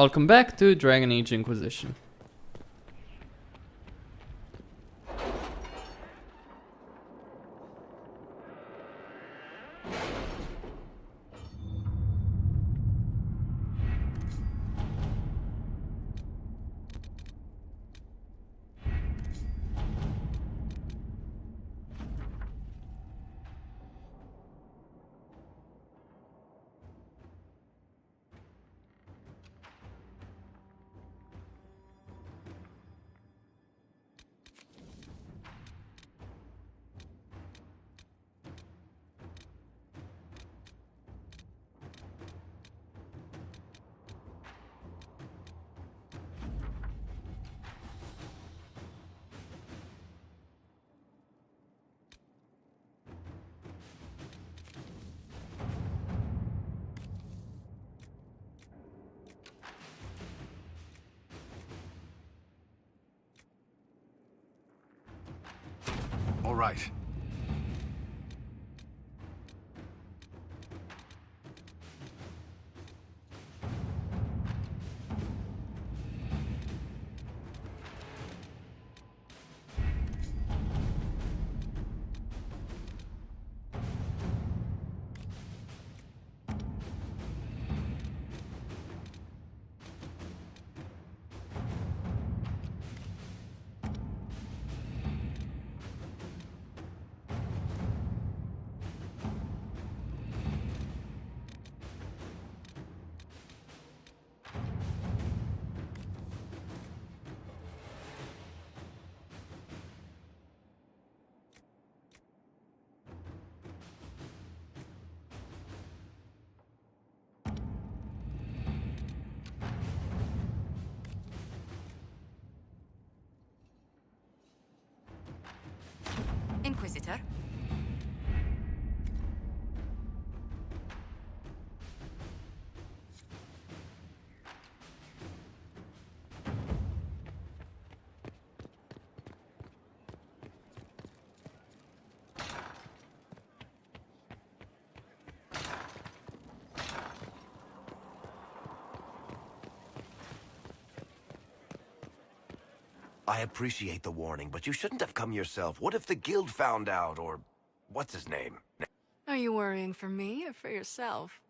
Welcome back to Dragon Age Inquisition. All right. Inquisitor? I appreciate the warning, but you shouldn't have come yourself. What if the guild found out, or what's his name? Are you worrying for me or for yourself?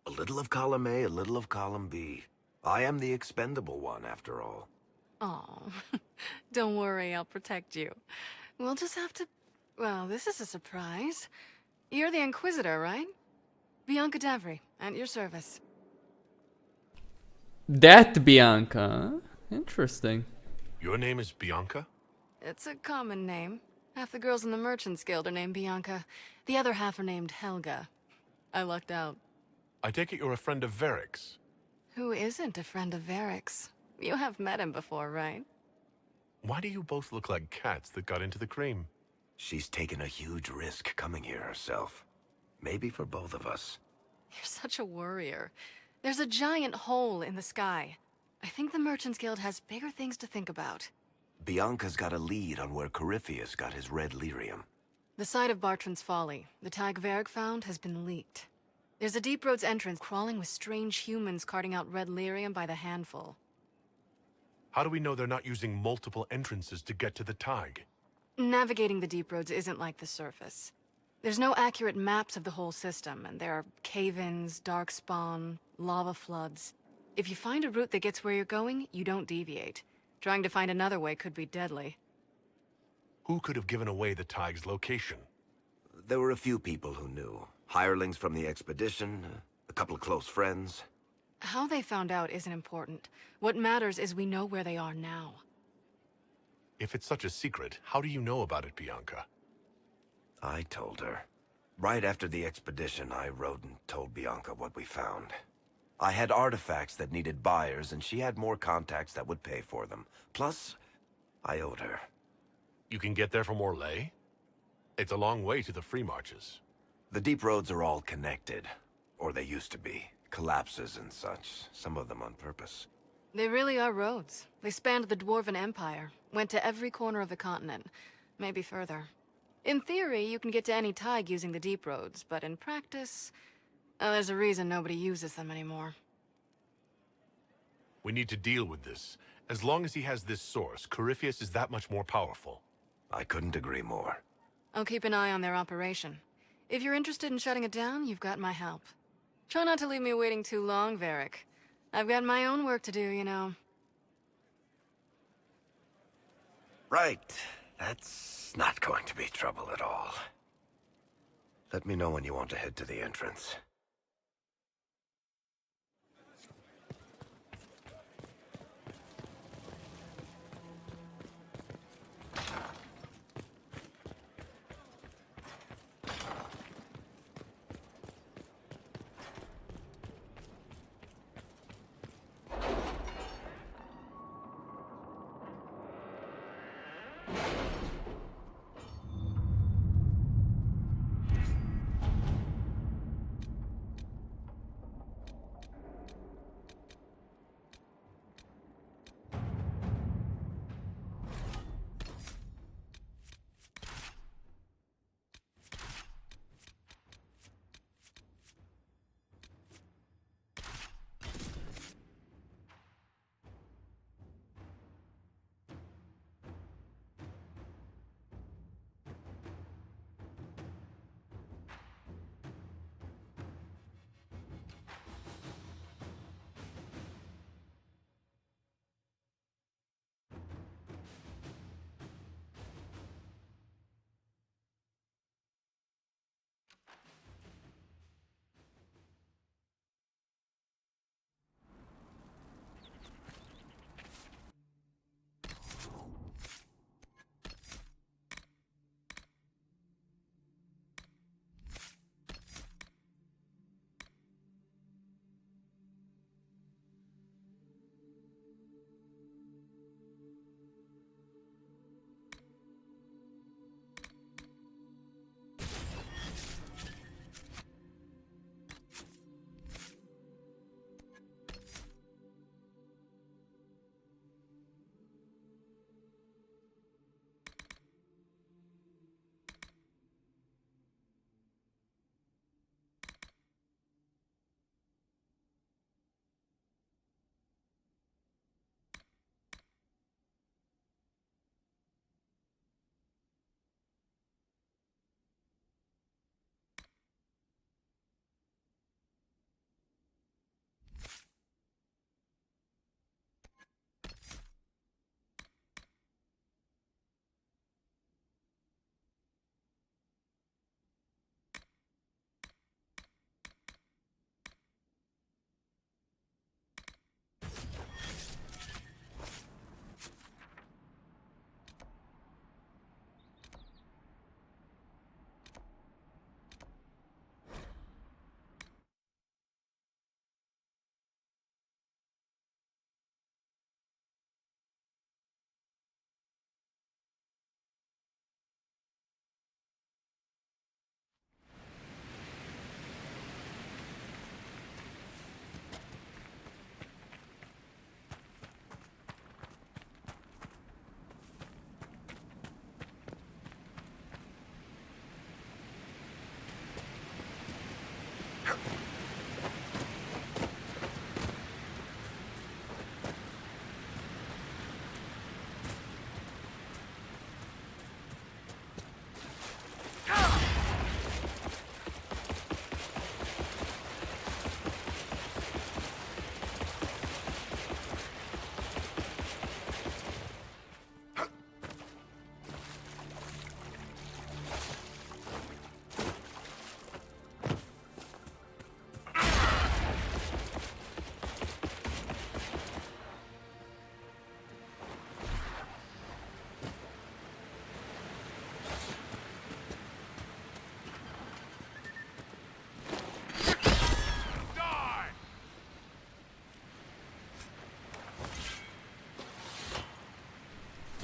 A little of column A, a little of column B. I am the expendable one, after all. Oh, don't worry, I'll protect you. We'll just have to... Well, this is a surprise. You're the Inquisitor, right? Bianca Davry, at your service. That Bianca, huh? Interesting. Your name is Bianca? It's a common name. Half the girls in the Merchants Guild are named Bianca. The other half are named Helga. I lucked out. I take it you're a friend of Varric's. Who isn't a friend of Varric's? You have met him before, right? Why do you both look like cats that got into the cream? She's taken a huge risk coming here herself. Maybe for both of us. You're such a worrier. There's a giant hole in the sky. I think the Merchants Guild has bigger things to think about. Bianca's got a lead on where Corypheus got his red lyrium. The site of Bartrand's Folly, the tag Varric found, has been leaked. There's a Deep Roads entrance crawling with strange humans carting out red lyrium by the handful. How do we know they're not using multiple entrances to get to the Tig? Navigating the Deep Roads isn't like the surface. There's no accurate maps of the whole system, and there are cave-ins, darkspawn, lava floods. If you find a route that gets where you're going, you don't deviate. Trying to find another way could be deadly. Who could have given away the Tig's location? There were a few people who knew. Hirelings from the expedition, a couple of close friends. How they found out isn't important. What matters is we know where they are now. If it's such a secret, how do you know about it, Bianca? I told her. Right after the expedition, I wrote and told Bianca what we found. I had artifacts that needed buyers, and she had more contacts that would pay for them. Plus, I owed her. You can get there from Orlais? It's a long way to the free marches. The deep roads are all connected. Or they used to be. Collapses and such, some of them on purpose. They really are roads. They spanned the Dwarven Empire, went to every corner of the continent, maybe further. In theory, you can get to any Tig using the deep roads, but in practice, there's a reason nobody uses them anymore. We need to deal with this. As long as he has this source, Corypheus is that much more powerful. I couldn't agree more. I'll keep an eye on their operation. If you're interested in shutting it down, you've got my help. Try not to leave me waiting too long, Varric. I've got my own work to do, you know. Right. That's not going to be trouble at all. Let me know when you want to head to the entrance.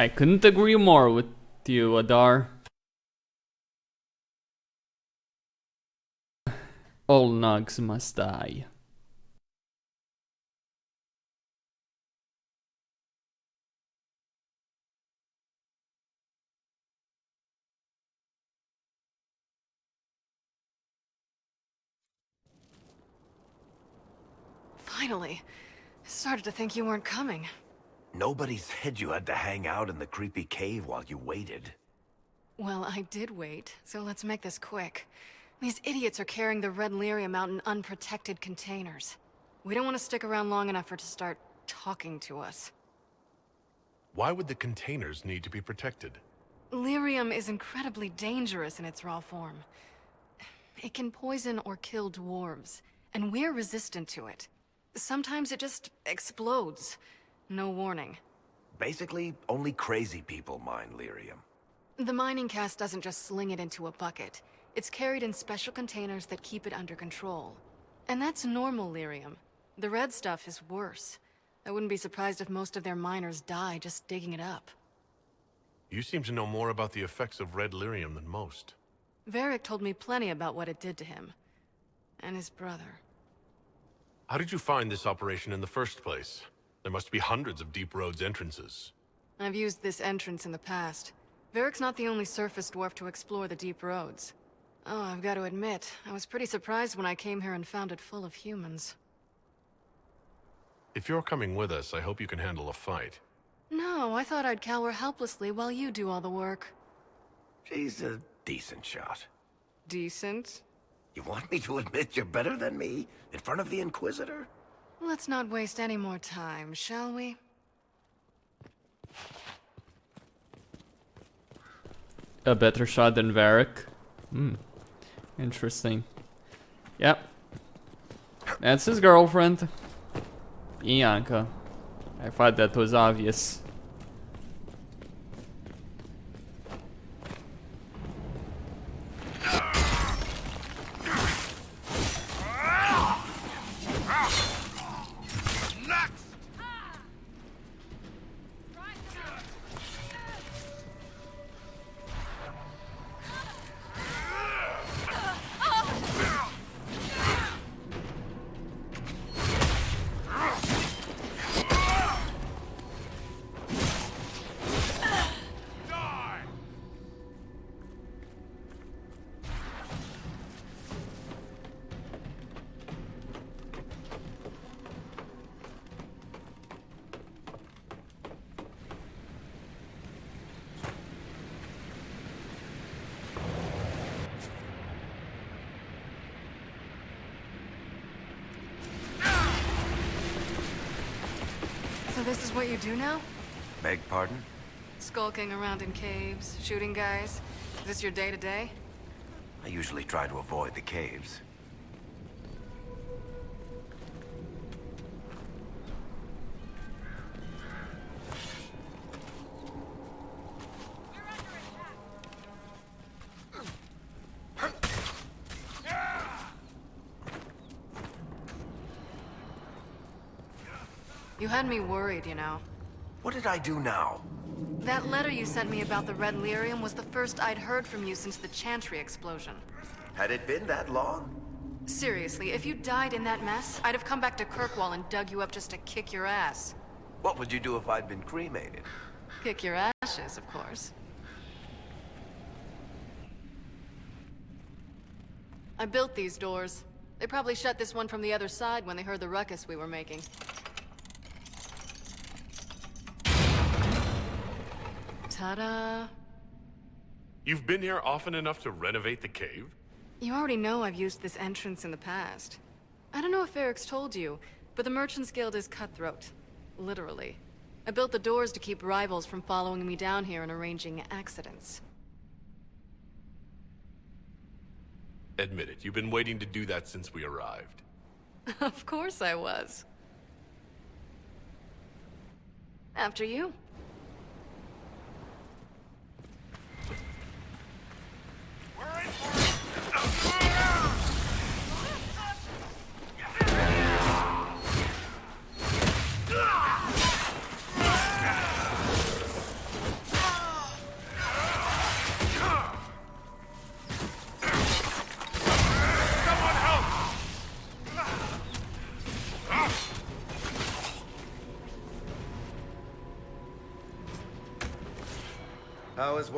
I couldn't agree more with you, Adar. All nugs must die. Finally. Started to think you weren't coming. Nobody said you had to hang out in the creepy cave while you waited. Well, I did wait, so let's make this quick. These idiots are carrying the red lyrium out in unprotected containers. We don't want to stick around long enough for it to start talking to us. Why would the containers need to be protected? Lyrium is incredibly dangerous in its raw form. It can poison or kill dwarves, and we're resistant to it. Sometimes it just explodes. No warning. Basically, only crazy people mine lyrium. The mining cast doesn't just sling it into a bucket. It's carried in special containers that keep it under control. And that's normal lyrium. The red stuff is worse. I wouldn't be surprised if most of their miners die just digging it up. You seem to know more about the effects of red lyrium than most. Varric told me plenty about what it did to him. And his brother. How did you find this operation in the first place? There must be hundreds of Deep Road's entrances. I've used this entrance in the past. Varric's not the only surface dwarf to explore the deep roads. Oh, I've got to admit, I was pretty surprised when I came here and found it full of humans. If you're coming with us, I hope you can handle a fight. No, I thought I'd cower helplessly while you do all the work. She's a decent shot. Decent? You want me to admit you're better than me? In front of the Inquisitor? Let's not waste any more time, shall we? A better shot than Varric. Interesting. Yep. That's his girlfriend. Bianca. I thought that was obvious. So this is what you do now? Beg pardon? Skulking around in caves, shooting guys? Is this your day-to-day? I usually try to avoid the caves. You had me worried, you know. What did I do now? That letter you sent me about the red lyrium was the first I'd heard from you since the Chantry explosion. Had it been that long? Seriously, if you died in that mess, I'd have come back to Kirkwall and dug you up just to kick your ass. What would you do if I'd been cremated? Kick your ashes, of course. I built these doors. They probably shut this one from the other side when they heard the ruckus we were making. Ta-da! You've been here often enough to renovate the cave? You already know I've used this entrance in the past. I don't know if Varric's told you, but the Merchants Guild is cutthroat. Literally. I built the doors to keep rivals from following me down here and arranging accidents. Admit it, you've been waiting to do that since we arrived. Of course I was. After you. How is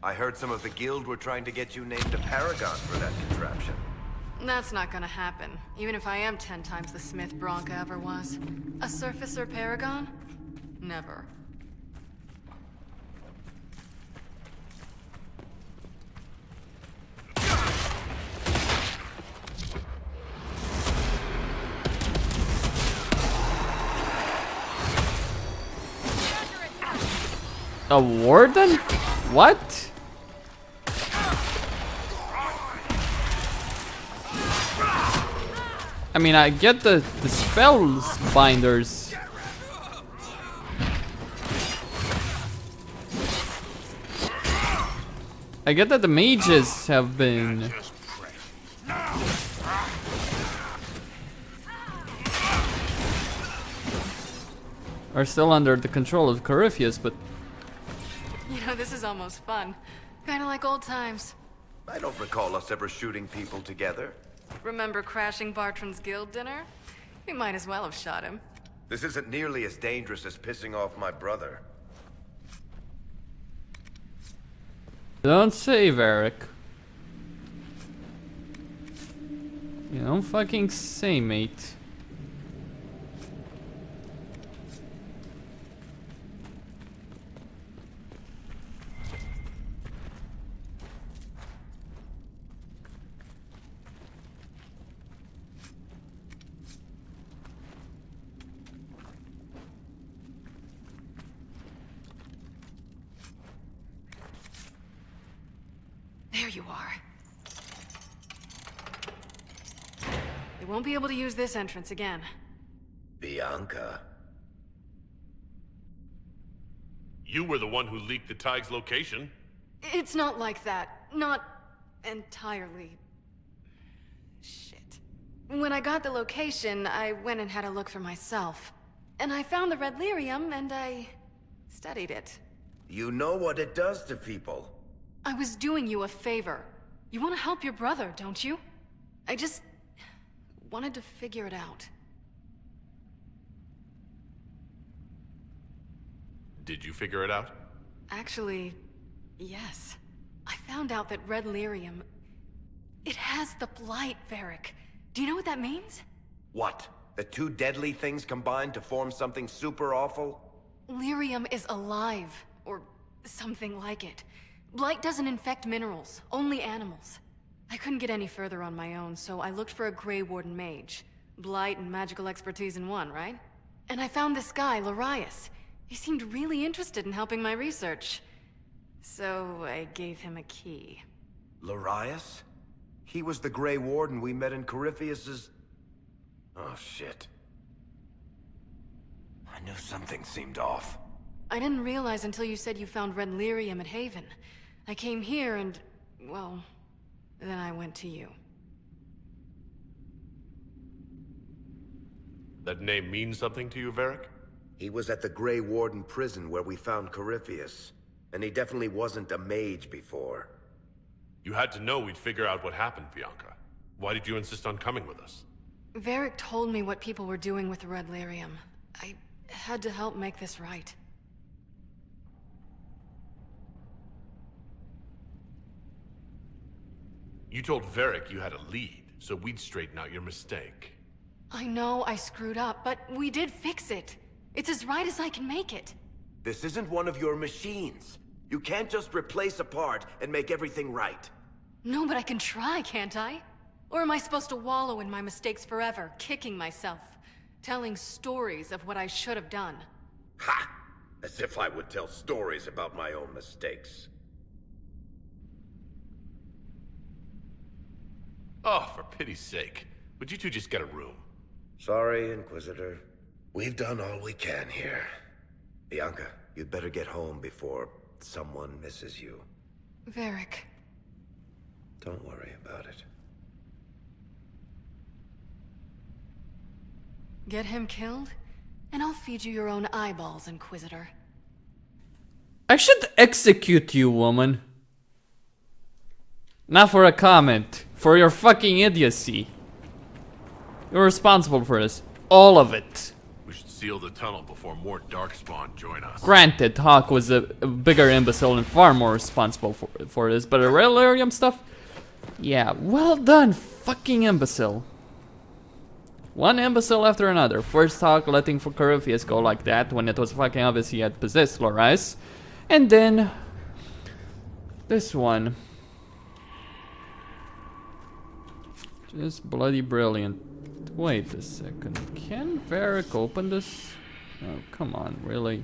I heard some of the guild were trying to get you named a paragon for that contraption. That's not gonna happen, even if I am 10 times the Smith Bianca ever was. A surfacer paragon? Never. A warden? What? I mean, I get the spells binders. I get that the mages have been... are still under the control of Corypheus, but... You know, this is almost fun. Kinda like old times. I don't recall us ever shooting people together. Remember crashing Bartram's guild dinner? We might as well have shot him. This isn't nearly as dangerous as pissing off my brother. Don't say, Varric. You don't fucking say, mate. There you are. They won't be able to use this entrance again. Bianca. You were the one who leaked the Tig's location. It's not like that. Not entirely. Shit. When I got the location, I went and had a look for myself. And I found the red lyrium, and I studied it. You know what it does to people. I was doing you a favor. You want to help your brother, don't you? I just wanted to figure it out. Did you figure it out? Actually, yes. I found out that red lyrium... it has the blight, Varric. Do you know what that means? What? The two deadly things combined to form something super awful? Lyrium is alive, or something like it. Blight doesn't infect minerals, only animals. I couldn't get any further on my own, so I looked for a Grey Warden mage. Blight and magical expertise in one, right? And I found this guy, Larius. He seemed really interested in helping my research. So I gave him a key. Larius? He was the Grey Warden we met in Corypheus's... Oh, shit. I knew something seemed off. I didn't realize until you said you found red lyrium at Haven. I came here and, well, then I went to you. That name means something to you, Varric? He was at the Grey Warden prison where we found Corypheus. And he definitely wasn't a mage before. You had to know we'd figure out what happened, Bianca. Why did you insist on coming with us? Varric told me what people were doing with the red lyrium. I had to help make this right. You told Varric you had a lead, so we'd straighten out your mistake. I know I screwed up, but we did fix it. It's as right as I can make it. This isn't one of your machines. You can't just replace a part and make everything right. No, but I can try, can't I? Or am I supposed to wallow in my mistakes forever, kicking myself, telling stories of what I should have done? Ha! As if I would tell stories about my own mistakes. Oh, for pity's sake. Would you two just get a room? Sorry, Inquisitor. We've done all we can here. Bianca, you'd better get home before someone misses you. Varric. Don't worry about it. Get him killed, and I'll feed you your own eyeballs, Inquisitor. I should execute you, woman. Not for a comment. For your fucking idiocy. You're responsible for this. All of it. We should seal the tunnel before more darkspawn join us. Granted, Hawk was a bigger imbecile and far more responsible for this, but the Relarium stuff? Yeah, well done, fucking imbecile. One imbecile after another. First Hawk letting for Corypheus go like that when it was fucking obvious he had possessed Loris. And then this one. Just bloody brilliant. Wait a second. Can Varric open this? Oh, come on, really?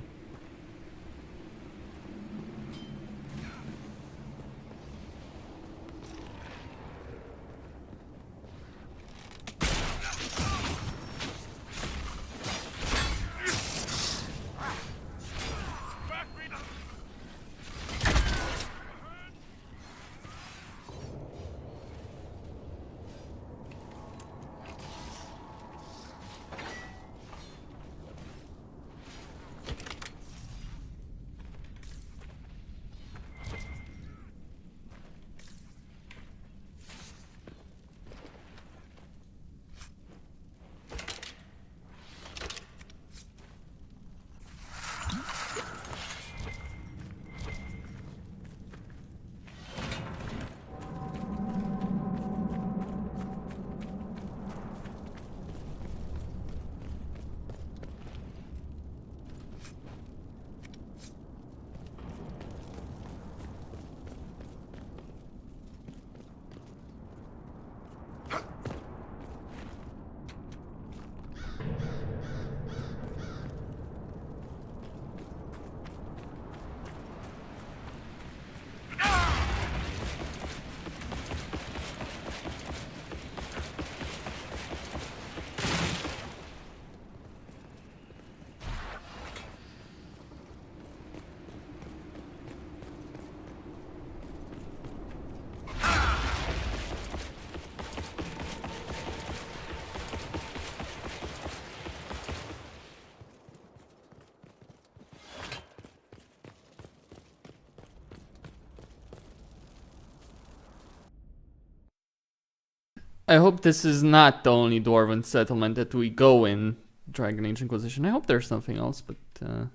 I hope this is not the only Dwarven settlement that we go in Dragon Age Inquisition. I hope there's something else, but I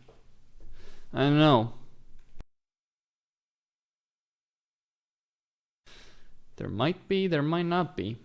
don't know. There might be, there might not be.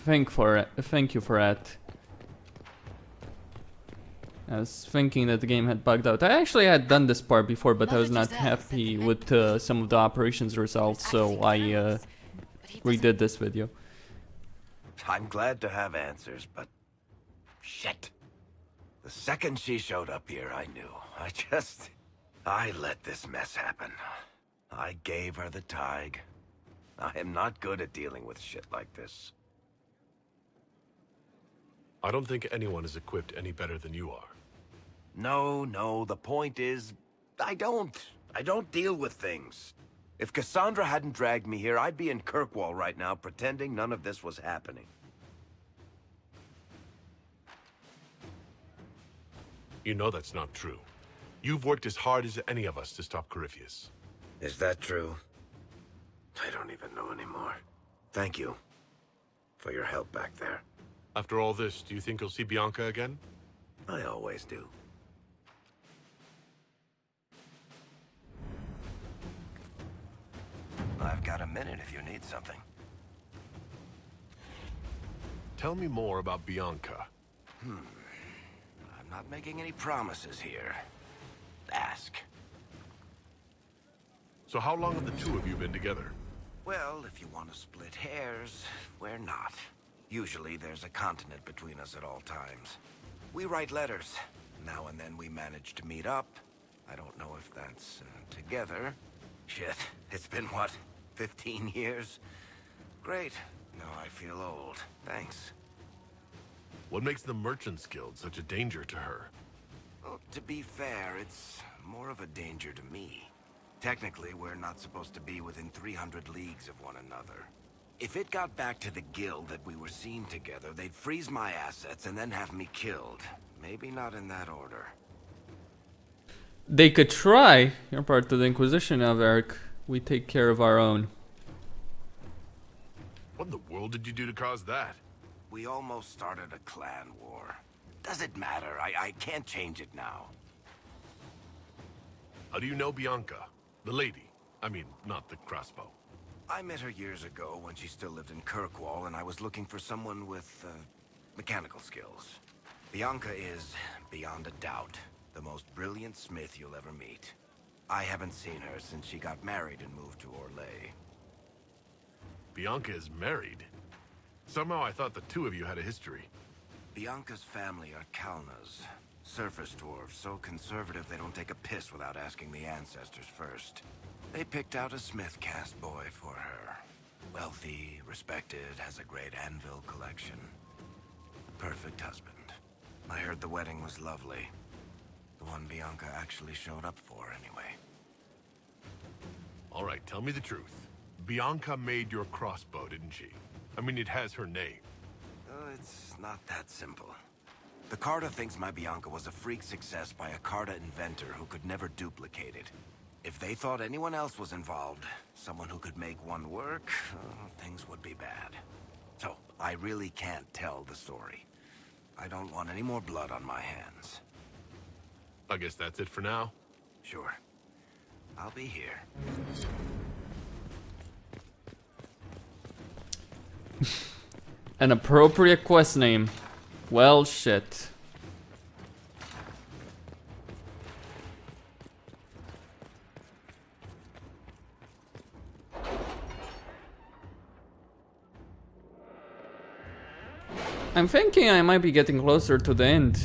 Thank you for that. I was thinking that the game had bugged out. I actually had done this part before, but I was not happy with some of the operations results, so I redid this video. I'm glad to have answers, but... shit. The second she showed up here, I knew. I let this mess happen. I gave her the tag. I am not good at dealing with shit like this. I don't think anyone is equipped any better than you are. No, the point is, I don't deal with things. If Cassandra hadn't dragged me here, I'd be in Kirkwall right now pretending none of this was happening. You know that's not true. You've worked as hard as any of us to stop Corypheus. Is that true? I don't even know anymore. Thank you for your help back there. After all this, do you think you'll see Bianca again? I always do. I've got a minute if you need something. Tell me more about Bianca. I'm not making any promises here. Ask. So how long have the two of you been together? Well, if you want to split hairs, we're not. Usually there's a continent between us at all times. We write letters. Now and then we manage to meet up. I don't know if that's together. Shit, it's been what, 15 years? Great. Now I feel old. Thanks. What makes the Merchants Guild such a danger to her? Well, to be fair, it's more of a danger to me. Technically, we're not supposed to be within 300 leagues of one another. If it got back to the guild that we were seen together, they'd freeze my assets and then have me killed. Maybe not in that order. They could try. You're part of the Inquisition now, Varric. We take care of our own. What in the world did you do to cause that? We almost started a clan war. Does it matter? I can't change it now. How do you know Bianca? The lady. I mean, not the crossbow. I met her years ago when she still lived in Kirkwall, and I was looking for someone with, mechanical skills. Bianca is, beyond a doubt, the most brilliant smith you'll ever meet. I haven't seen her since she got married and moved to Orlais. Bianca is married? Somehow I thought the two of you had a history. Bianca's family are Kalnas, surface dwarves, so conservative they don't take a piss without asking the ancestors first. They picked out a smith caste boy for her. Wealthy, respected, has a great anvil collection. The perfect husband. I heard the wedding was lovely. The one Bianca actually showed up for, anyway. All right, tell me the truth. Bianca made your crossbow, didn't she? I mean, it has her name. It's not that simple. The Carta thinks my Bianca was a freak success by a Carta inventor who could never duplicate it. If they thought anyone else was involved, someone who could make one work, things would be bad. So, I really can't tell the story. I don't want any more blood on my hands. I guess that's it for now. Sure. I'll be here. An appropriate quest name. Well, shit. I'm thinking I might be getting closer to the end.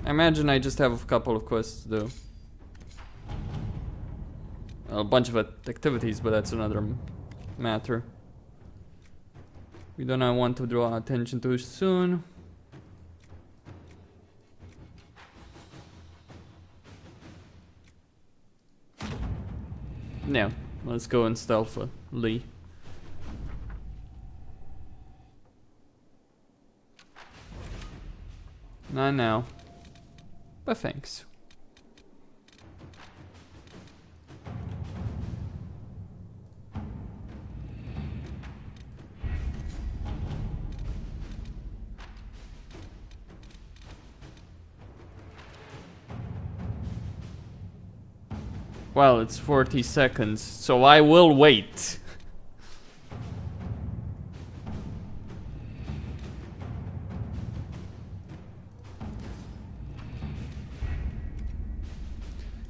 I imagine I just have a couple of quests to do. A bunch of activities, but that's another matter. We do not want to draw attention too soon. No, let's go in stealthily. Not now, but thanks. Well, it's 40 seconds, so I will wait.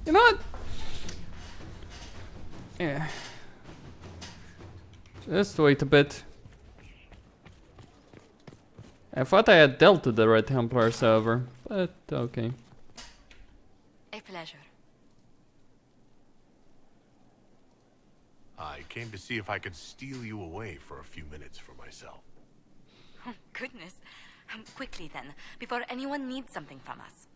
You know what? Yeah. Just wait a bit. I thought I had dealt with the Red Templar server, but okay. A pleasure. I came to see if I could steal you away for a few minutes for myself. Oh, goodness. Quickly then, before anyone needs something from us.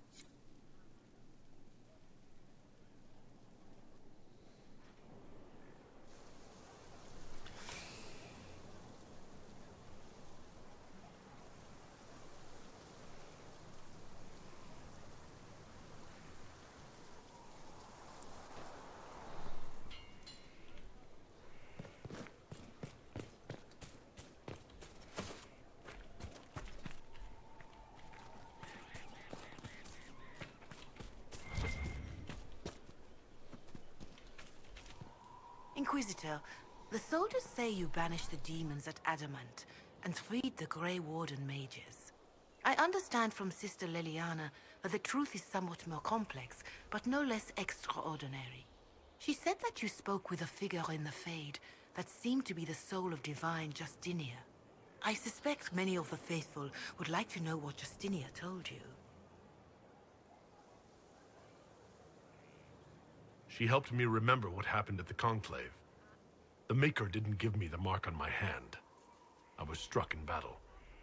Inquisitor, the soldiers say you banished the demons at Adamant and freed the Grey Warden mages. I understand from Sister Liliana that the truth is somewhat more complex, but no less extraordinary. She said that you spoke with a figure in the Fade that seemed to be the soul of divine Justinia. I suspect many of the faithful would like to know what Justinia told you. She helped me remember what happened at the Conclave. The Maker didn't give me the mark on my hand. I was struck in battle.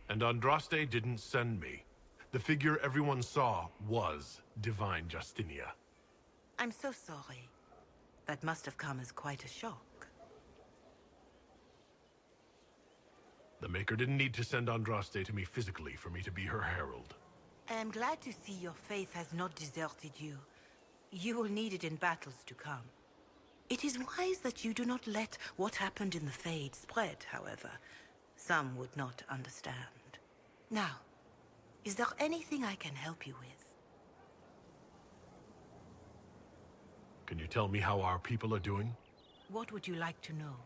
And Andraste didn't send me. The figure everyone saw was Divine Justinia. I'm so sorry. That must have come as quite a shock. The Maker didn't need to send Andraste to me physically for me to be her herald. I am glad to see your faith has not deserted you. You will need it in battles to come. It is wise that you do not let what happened in the Fade spread, however. Some would not understand. Now, is there anything I can help you with? Can you tell me how our people are doing? What would you like to know?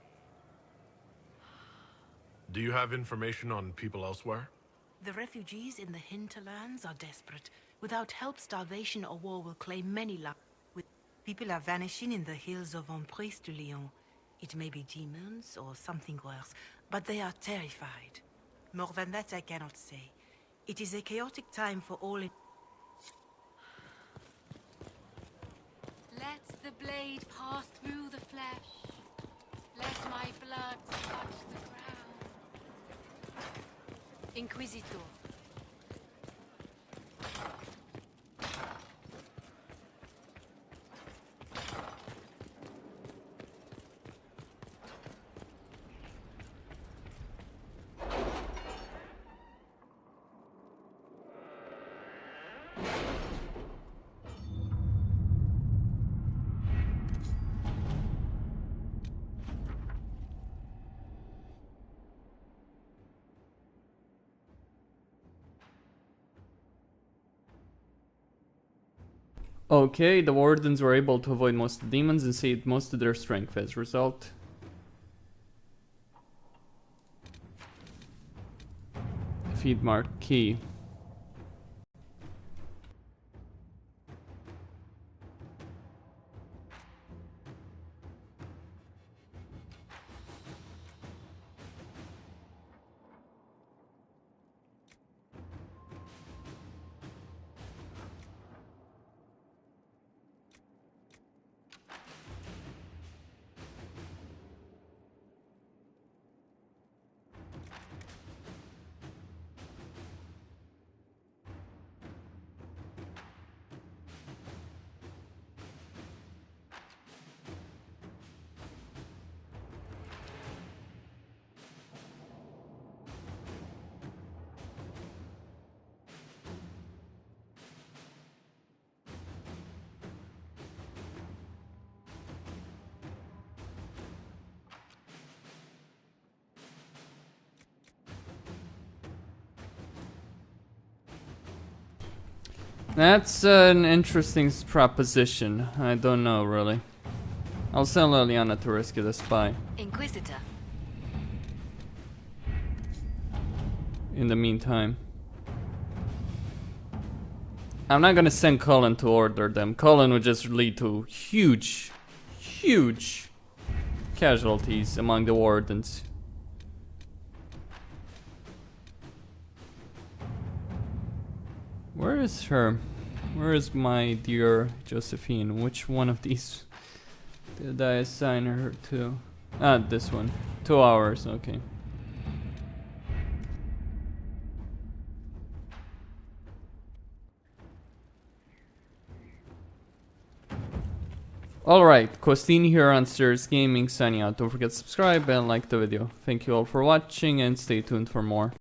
Do you have information on people elsewhere? The refugees in the hinterlands are desperate. Without help, starvation or war will claim many lives. People are vanishing in the hills of Emprise de Lyon. It may be demons or something worse, but they are terrified. More than that I cannot say. It is a chaotic time for all. Let the blade pass through the flesh. Let my blood touch the ground. Inquisitor. Okay, the Wardens were able to avoid most of the demons and saved most of their strength as a result. Defeat Marquis. That's an interesting proposition. I don't know, really. I'll send Liliana to rescue the spy. Inquisitor. In the meantime, I'm not gonna send Cullen to order them. Cullen would just lead to huge casualties among the Wardens. Where is her? Where is my dear Josephine? Which one of these did I assign her to? Ah, this one. 2 hours, okay. Alright, Costin here on Stairs Gaming signing out. Don't forget to subscribe and like the video. Thank you all for watching and stay tuned for more.